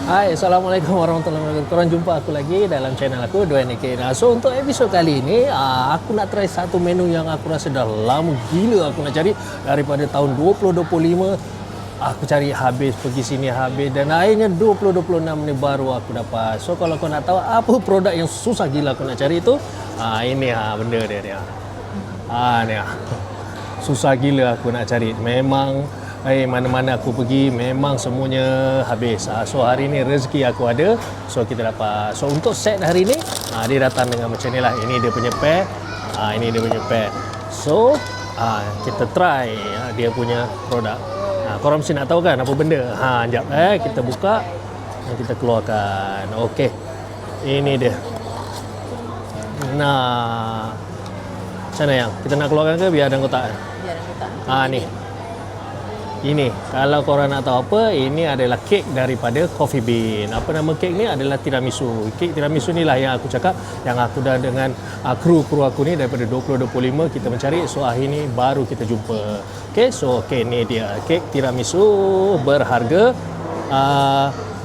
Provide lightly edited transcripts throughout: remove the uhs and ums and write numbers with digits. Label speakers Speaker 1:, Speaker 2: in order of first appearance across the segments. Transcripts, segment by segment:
Speaker 1: Hai, Assalamualaikum warahmatullahi wabarakatuh. Korang jumpa aku lagi dalam channel aku, Dwayne K. So, untuk episod kali ini, aku nak try satu menu yang aku rasa dah lama gila aku nak cari. Daripada tahun 2025, aku cari habis, pergi sini habis. Dan akhirnya 2026 ni baru aku dapat. So, kalau kau nak tahu apa produk yang susah gila aku nak cari tu, ini benda dia ni. Ni susah gila aku nak cari. Memang mana-mana aku pergi memang semuanya habis. So hari ni rezeki aku ada, so kita dapat. So untuk set hari ni dia datang dengan macam ni lah. Ini dia punya pair, ini dia punya pair. So kita try dia punya produk. Korang mesti nak tahu kan apa benda. Sekejap kita buka dan kita keluarkan. Okey, ini dia. Nah, macam mana yang kita nak keluarkan ke biar ada kotak?
Speaker 2: Biar ada kotak.
Speaker 1: Ni. Ini, kalau korang nak tahu apa, ini adalah kek daripada Coffee Bean. Apa nama kek ni adalah tiramisu. Kek tiramisu ni lah yang aku cakap, yang aku dah dengan kru aku ni daripada 2025 kita mencari. So hari ni baru kita jumpa. Okay, so ni dia kek tiramisu berharga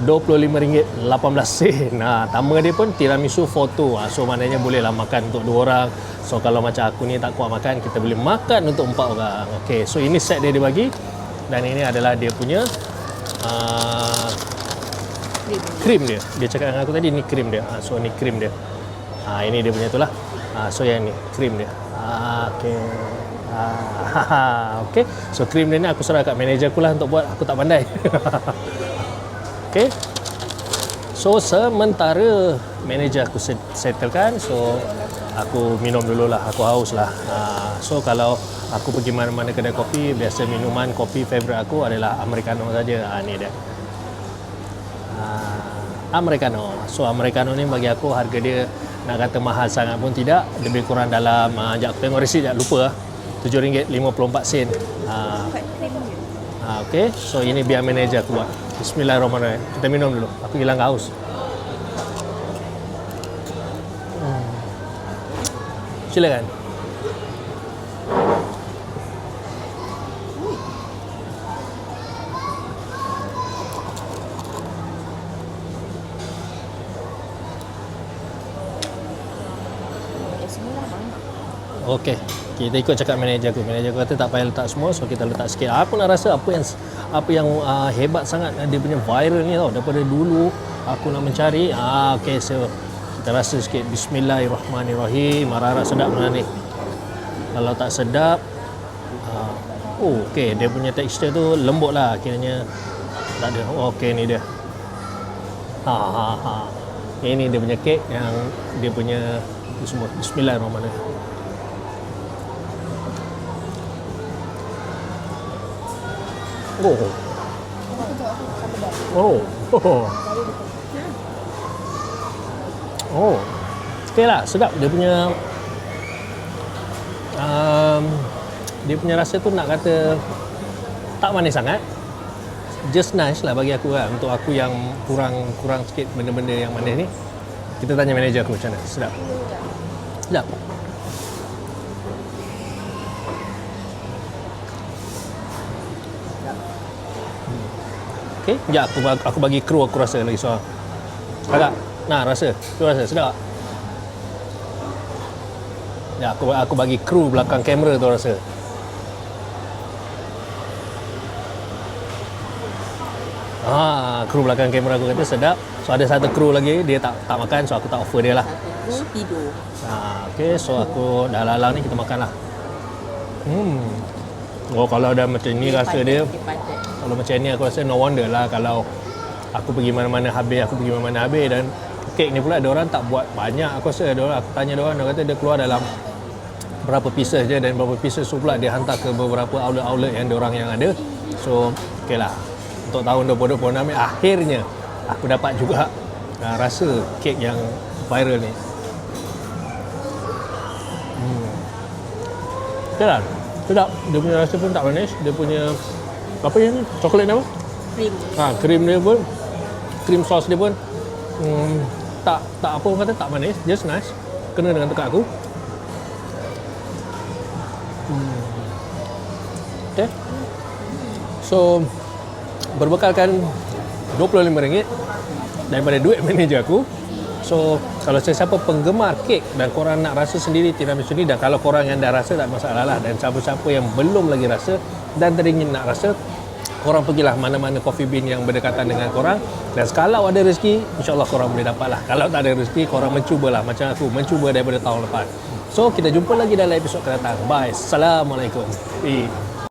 Speaker 1: RM25.18. Nama dia pun tiramisu foto. So maknanya bolehlah makan untuk 2 orang. So kalau macam aku ni tak kuat makan, kita boleh makan untuk 4 orang. Okay, so ini set dia bagi. Dan ini adalah dia punya krim dia. Dia cakap dengan aku tadi ni krim dia. So ni krim dia. Ini dia punya tu lah. So yang ni krim dia. Okay. Okay. So krim dia ni aku serah kat manager aku lah untuk buat. Aku tak pandai. Okay. So sementara manager aku settlekan, so aku minum dulu lah. Aku haus lah. So kalau aku pergi mana-mana kedai kopi, biasa minuman kopi favourite aku adalah Americano saja. Ni dia. Americano. So Americano ni bagi aku harga dia nak kata mahal sangat pun tidak. Lebih kurang dalam sekejap aku tengok resit sekejap, lupa RM7.54. Okey. So ini biar manager aku buat. Bismillahirrahmanirrahim. Kita minum dulu. Aku hilang haus. Silakan. Okey, kita ikut cakap manager aku. Manager aku kata tak payah letak semua, so kita letak sikit. Aku nak rasa apa yang hebat sangat dia punya viral ni tau. Daripada dulu aku nak mencari. Okey, so kita rasa sikit. Bismillahirrahmanirrahim. Harap sedap mana ni. Kalau tak sedap, okey, dia punya tekstur tu lembut lah. Kiranya tak ada. Okey, ni dia. Ini dia punya kek yang dia punya semua. Bismillahirrahmanirrahim. Okey lah, sedap. Dia punya rasa tu nak kata tak manis sangat, just nice lah bagi aku lah. Untuk aku yang kurang sikit benda-benda yang manis ni, kita tanya manager aku macam mana. Sedap. Okey, sekejap aku bagi kru aku rasa lagi soal. Agak. Rasa. Tu rasa sedap tak? Ya, aku bagi kru belakang kamera tu rasa. Kru belakang kamera aku kata sedap. So ada satu kru lagi dia tak makan, so aku tak offer dia lah.
Speaker 2: Satu tidur.
Speaker 1: Okey, so aku dah lalang ni kita makan lah. Kalau dah macam ni rasa dia. Kalau macam ni aku rasa no wonder lah kalau aku pergi mana-mana habis, dan kek ni pula diorang tak buat banyak. Aku rasa aku tanya diorang kata dia keluar dalam berapa pieces je, dan berapa pieces tu pula dia hantar ke beberapa outlet yang diorang yang ada. So okey lah, untuk tahun 2026 ni akhirnya aku dapat juga rasa kek yang viral ni. Okey lah, sedap. Dia punya rasa pun tak manis. Dia punya apa yang ni? Coklat ni apa?
Speaker 2: Krim.
Speaker 1: Krim dia pun, krim sos dia pun tak apa orang kata, tak manis, just nice. Kena dengan tekak aku. Okay. So berbekalkan RM25 daripada duit manager aku. So kalau sesiapa penggemar kek dan korang nak rasa sendiri tiramisu ni, dan kalau korang yang dah rasa tak masalah lah, dan siapa-siapa yang belum lagi rasa dan teringin nak rasa, korang pergilah mana-mana Coffee Bean yang berdekatan dengan korang, dan kalau ada rezeki insyaAllah korang boleh dapat lah. Kalau tak ada rezeki korang mencubalah macam aku mencuba daripada tahun lepas. So kita jumpa lagi dalam episod akan datang. Bye. Assalamualaikum.